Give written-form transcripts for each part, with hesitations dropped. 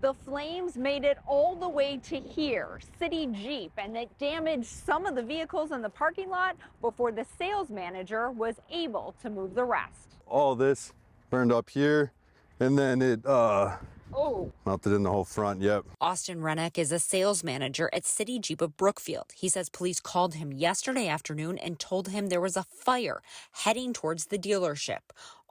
The flames made it all the way to here, City Jeep, and it damaged some of the vehicles in the parking lot before the sales manager was able to move the rest. All this burned up here, and then it melted in the whole front. Yep. Austin Rennick is a sales manager at City Jeep of Brookfield. He says police called him yesterday afternoon and told him there was a fire heading towards the dealership.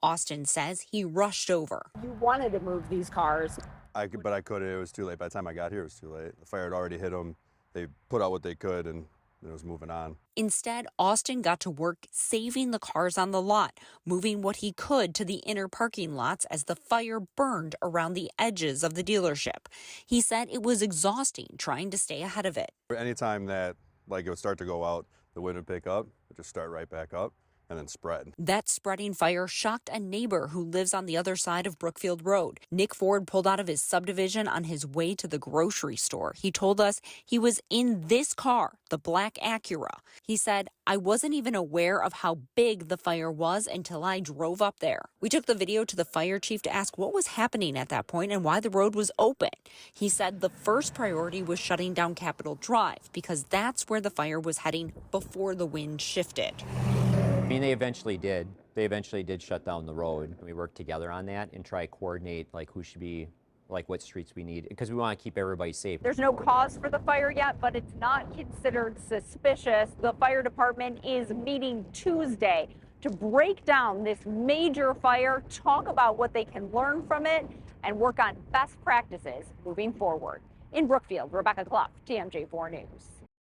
Austin says he rushed over. You wanted to move these cars. But I couldn't. It was too late. By the time I got here, it was too late. The fire had already hit them. They put out what they could, and it was moving on. Instead, Austin got to work saving the cars on the lot, moving what he could to the inner parking lots as the fire burned around the edges of the dealership. He said it was exhausting trying to stay ahead of it. Anytime that it would start to go out, the wind would pick up, it would just start right back up and then spread. That spreading fire shocked a neighbor who lives on the other side of Brookfield Road. Nick Ford pulled out of his subdivision on his way to the grocery store. He told us he was in this car, the black Acura. He said, I wasn't even aware of how big the fire was until I drove up there. We took the video to the fire chief to ask what was happening at that point and why the road was open. He said the first priority was shutting down Capitol Drive because that's where the fire was heading before the wind shifted. I mean, they eventually did. They eventually did shut down the road. We worked together on that and try to coordinate who should be, what streets we need, because we want to keep everybody safe. There's no cause for the fire yet, but it's not considered suspicious. The fire department is meeting Tuesday to break down this major fire, talk about what they can learn from it, and work on best practices moving forward. In Brookfield, Rebecca Clough, TMJ4 News.